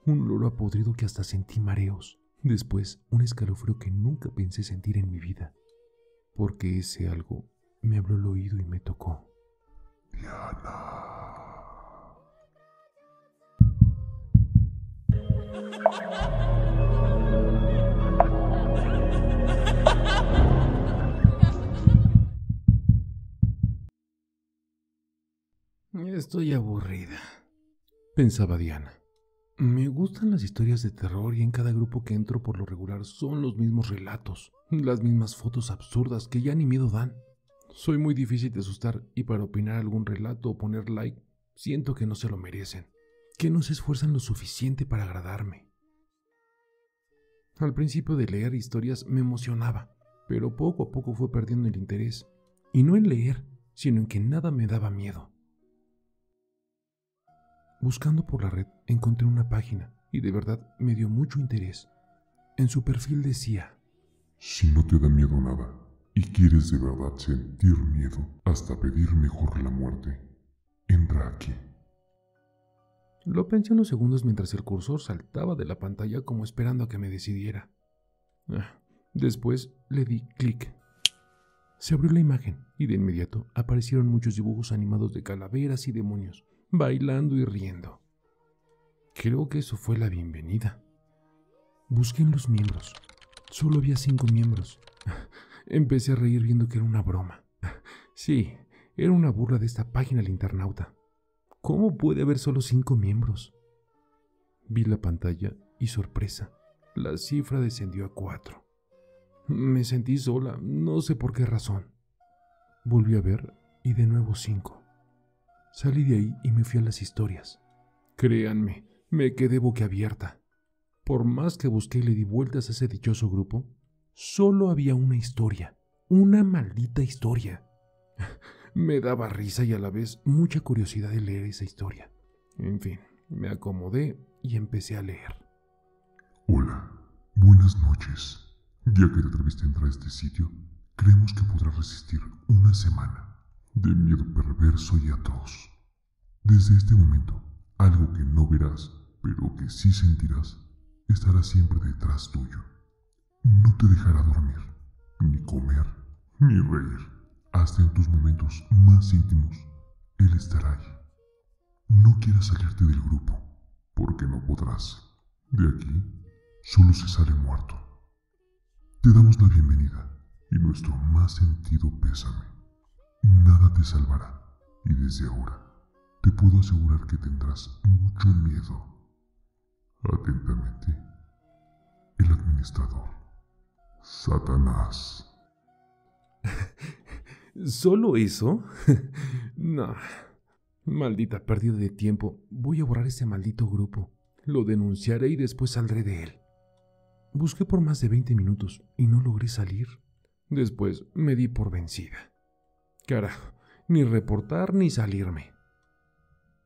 un olor a podrido que hasta sentí mareos. Después, un escalofrío que nunca pensé sentir en mi vida, porque ese algo me habló al oído y me tocó. Diana. Estoy aburrida, pensaba Diana. Me gustan las historias de terror y en cada grupo que entro por lo regular son los mismos relatos, las mismas fotos absurdas que ya ni miedo dan. Soy muy difícil de asustar y para opinar algún relato o poner like, siento que no se lo merecen, que no se esfuerzan lo suficiente para agradarme. Al principio de leer historias me emocionaba, pero poco a poco fue perdiendo el interés, y no en leer, sino en que nada me daba miedo. Buscando por la red encontré una página y de verdad me dio mucho interés. En su perfil decía: Si no te da miedo nada y quieres de verdad sentir miedo hasta pedir mejor la muerte, entra aquí. Lo pensé unos segundos mientras el cursor saltaba de la pantalla como esperando a que me decidiera. Después le di clic. Se abrió la imagen y de inmediato aparecieron muchos dibujos animados de calaveras y demonios, bailando y riendo. Creo que eso fue la bienvenida. Busqué en los miembros. Solo había 5 miembros. Empecé a reír viendo que era una broma. Sí, era una burla de esta página del internauta. ¿Cómo puede haber solo 5 miembros? Vi la pantalla y sorpresa, la cifra descendió a 4. Me sentí sola, no sé por qué razón. Volví a ver y de nuevo 5. Salí de ahí y me fui a las historias. Créanme, me quedé boquiabierta. Por más que busqué y le di vueltas a ese dichoso grupo, solo había una historia, una maldita historia. Me daba risa y a la vez mucha curiosidad de leer esa historia. En fin, me acomodé y empecé a leer. Hola, buenas noches. Ya que te atreviste a entrar a este sitio, creemos que podrás resistir una semana de miedo perverso y atroz. Desde este momento, algo que no verás, pero que sí sentirás, estará siempre detrás tuyo. No te dejará dormir, ni comer, ni reír. Hasta en tus momentos más íntimos, él estará ahí. No quieras salirte del grupo, porque no podrás. De aquí, solo se sale muerto. Te damos la bienvenida y nuestro más sentido pésame. Nada te salvará y desde ahora te puedo asegurar que tendrás mucho miedo. Atentamente, el administrador, Satanás. ¿Solo eso? No. Maldita pérdida de tiempo. Voy a borrar ese maldito grupo. Lo denunciaré y después saldré de él. Busqué por más de 20 minutos y no logré salir. Después me di por vencida. Carajo, ni reportar ni salirme.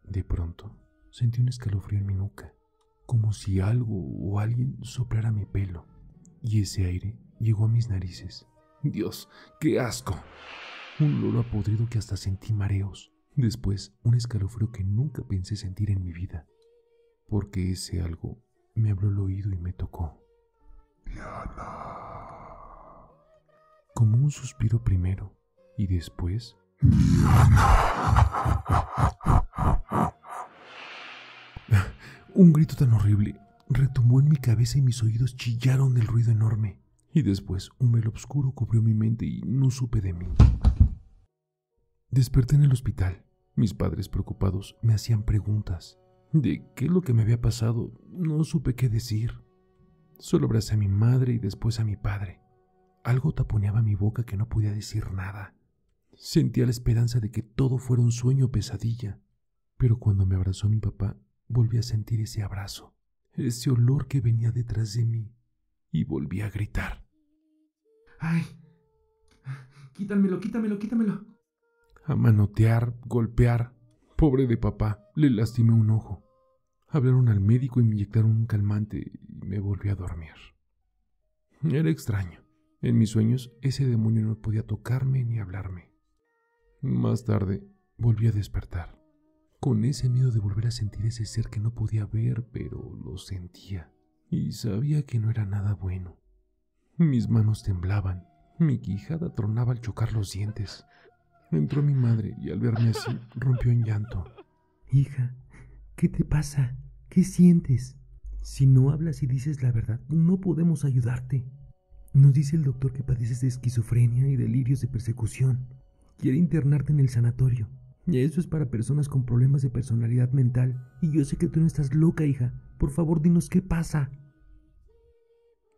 De pronto sentí un escalofrío en mi nuca, como si algo o alguien soplara mi pelo, y ese aire llegó a mis narices. Dios, qué asco. Un olor a podrido que hasta sentí mareos. Después, un escalofrío que nunca pensé sentir en mi vida, porque ese algo me habló al oído y me tocó. Diana. Como un suspiro primero, y después... Un grito tan horrible retumbó en mi cabeza y mis oídos chillaron del ruido enorme. Y después un velo oscuro cubrió mi mente y no supe de mí. Desperté en el hospital. Mis padres preocupados me hacían preguntas. ¿De qué es lo que me había pasado? No supe qué decir. Solo abracé a mi madre y después a mi padre. Algo taponeaba mi boca que no podía decir nada. Sentía la esperanza de que todo fuera un sueño o pesadilla. Pero cuando me abrazó mi papá, volví a sentir ese abrazo, ese olor que venía detrás de mí, y volví a gritar. ¡Ay! ¡Quítamelo, quítamelo, quítamelo! A manotear, golpear. Pobre de papá, le lastimé un ojo. Hablaron al médico y me inyectaron un calmante y me volví a dormir. Era extraño. En mis sueños, ese demonio no podía tocarme ni hablarme. Más tarde, volví a despertar. con ese miedo de volver a sentir ese ser que no podía ver, pero lo sentía, y sabía que no era nada bueno. Mis manos temblaban, mi quijada tronaba al chocar los dientes. Entró mi madre y al verme así rompió en llanto. Hija, ¿qué te pasa? ¿Qué sientes? Si no hablas y dices la verdad, no podemos ayudarte. Nos dice el doctor que padeces de esquizofrenia y delirios de persecución. Quiere internarte en el sanatorio. Y eso es para personas con problemas de personalidad mental. Y yo sé que tú no estás loca, hija. Por favor, dinos qué pasa.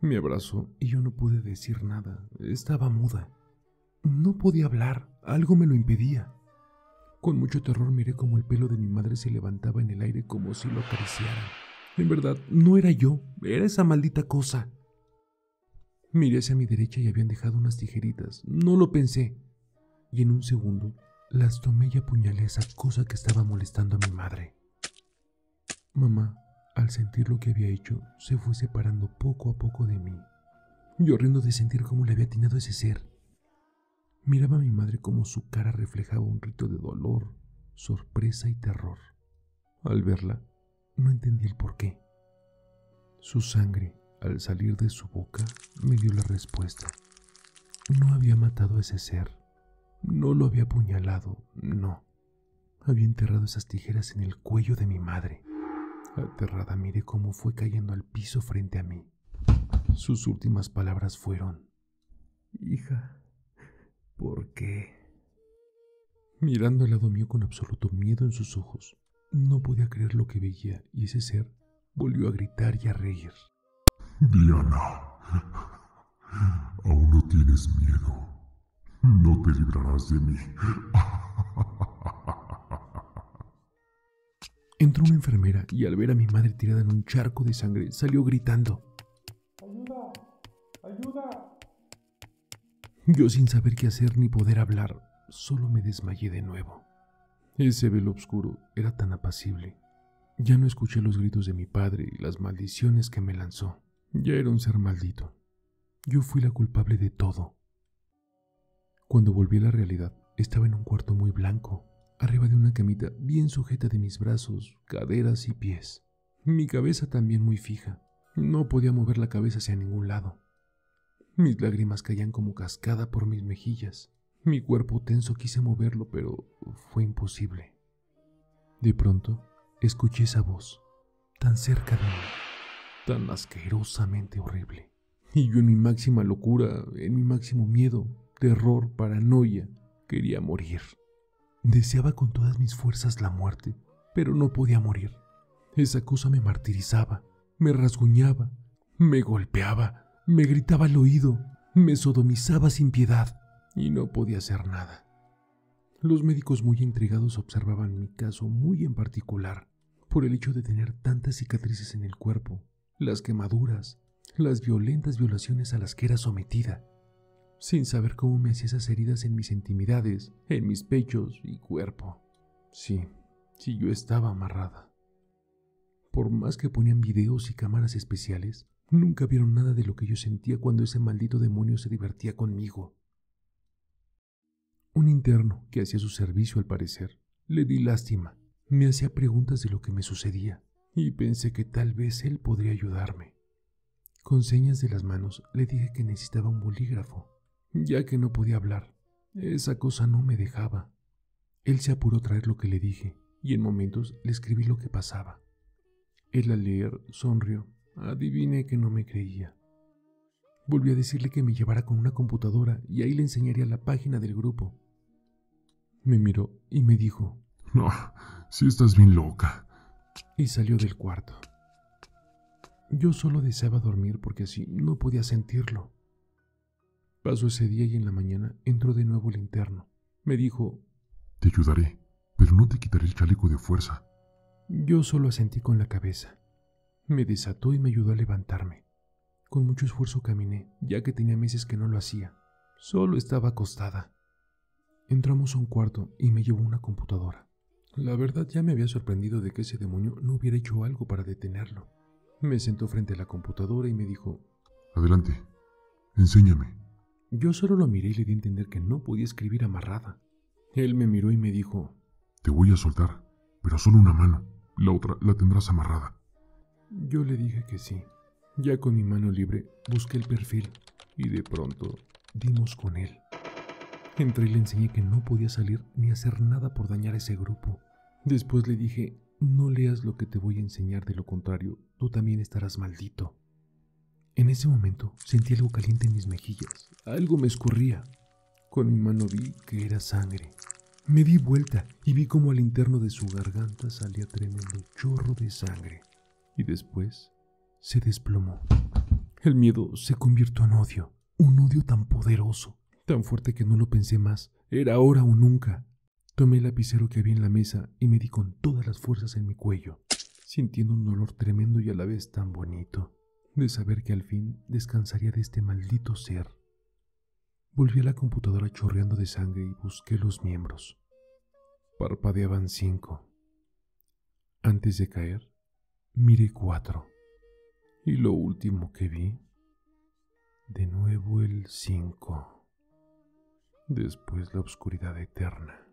Me abrazó y yo no pude decir nada. Estaba muda. No podía hablar. Algo me lo impedía. Con mucho terror miré cómo el pelo de mi madre se levantaba en el aire como si lo acariciara. En verdad, no era yo. Era esa maldita cosa. Miré hacia mi derecha y habían dejado unas tijeritas. No lo pensé. Y en un segundo las tomé y apuñalé a esa cosa que estaba molestando a mi madre. Mamá, al sentir lo que había hecho, se fue separando poco a poco de mí, yo riendo de sentir cómo le había atinado ese ser. Miraba a mi madre como su cara reflejaba un rito de dolor, sorpresa y terror. Al verla, no entendí el porqué. Su sangre, al salir de su boca, me dio la respuesta. No había matado a ese ser. No lo había apuñalado, no. Había enterrado esas tijeras en el cuello de mi madre. Aterrada miré cómo fue cayendo al piso frente a mí. Sus últimas palabras fueron: Hija, ¿por qué? Mirando al lado mío con absoluto miedo en sus ojos, no podía creer lo que veía y ese ser volvió a gritar y a reír. Diana, aún no tienes miedo. No te librarás de mí. Entró una enfermera y al ver a mi madre tirada en un charco de sangre, salió gritando: ¡Ayuda! ¡Ayuda! Yo, sin saber qué hacer ni poder hablar, solo me desmayé de nuevo. Ese velo oscuro era tan apacible. Ya no escuché los gritos de mi padre y las maldiciones que me lanzó. Ya era un ser maldito. Yo fui la culpable de todo. Cuando volví a la realidad, estaba en un cuarto muy blanco, arriba de una camita bien sujeta de mis brazos, caderas y pies. Mi cabeza también muy fija. No podía mover la cabeza hacia ningún lado. Mis lágrimas caían como cascada por mis mejillas. Mi cuerpo tenso quise moverlo, pero fue imposible. De pronto, escuché esa voz, tan cerca de mí, tan asquerosamente horrible. Y yo en mi máxima locura, en mi máximo miedo, terror, paranoia, quería morir. Deseaba con todas mis fuerzas la muerte, pero no podía morir. Esa cosa me martirizaba, me rasguñaba, me golpeaba, me gritaba al oído, me sodomizaba sin piedad y no podía hacer nada. Los médicos muy intrigados observaban mi caso muy en particular por el hecho de tener tantas cicatrices en el cuerpo, las quemaduras, las violentas violaciones a las que era sometida, sin saber cómo me hacía esas heridas en mis intimidades, en mis pechos y cuerpo. Sí, yo estaba amarrada. Por más que ponían videos y cámaras especiales, nunca vieron nada de lo que yo sentía cuando ese maldito demonio se divertía conmigo. Un interno que hacía su servicio, al parecer, le di lástima. Me hacía preguntas de lo que me sucedía y pensé que tal vez él podría ayudarme. Con señas de las manos le dije que necesitaba un bolígrafo, ya que no podía hablar. Esa cosa no me dejaba. Él se apuró a traer lo que le dije y en momentos le escribí lo que pasaba. Él, al leer, sonrió. Adiviné que no me creía. Volví a decirle que me llevara con una computadora y ahí le enseñaría la página del grupo. Me miró y me dijo: No, sí estás bien loca. Y salió del cuarto. Yo solo deseaba dormir porque así no podía sentirlo. Pasó ese día y en la mañana entró de nuevo el interno. Me dijo: Te ayudaré, pero no te quitaré el chaleco de fuerza. Yo solo asentí con la cabeza. Me desató y me ayudó a levantarme. Con mucho esfuerzo caminé, ya que tenía meses que no lo hacía. Solo estaba acostada. Entramos a un cuarto y me llevó una computadora. La verdad, ya me había sorprendido de que ese demonio no hubiera hecho algo para detenerlo. Me sentó frente a la computadora y me dijo: Adelante, enséñame. Yo solo lo miré y le di a entender que no podía escribir amarrada. Él me miró y me dijo: Te voy a soltar, pero solo una mano. La otra la tendrás amarrada. Yo le dije que sí. Ya con mi mano libre busqué el perfil y de pronto dimos con él. Entré y le enseñé que no podía salir ni hacer nada por dañar a ese grupo. Después le dije, no leas lo que te voy a enseñar, de lo contrario, tú también estarás maldito. En ese momento sentí algo caliente en mis mejillas. Algo me escurría. Con mi mano vi que era sangre. Me di vuelta y vi como al interno de su garganta salía tremendo chorro de sangre. Y después se desplomó. El miedo se convirtió en odio. Un odio tan poderoso, tan fuerte que no lo pensé más. Era ahora o nunca. Tomé el lapicero que había en la mesa y me di con todas las fuerzas en mi cuello, sintiendo un dolor tremendo y a la vez tan bonito, de saber que al fin descansaría de este maldito ser. Volví a la computadora chorreando de sangre y busqué los miembros. Parpadeaban 5. Antes de caer, miré 4. Y lo último que vi, de nuevo el 5. Después la oscuridad eterna.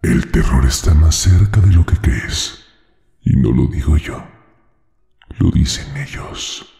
El terror está más cerca de lo que crees. Y no lo digo yo. Lo dicen ellos.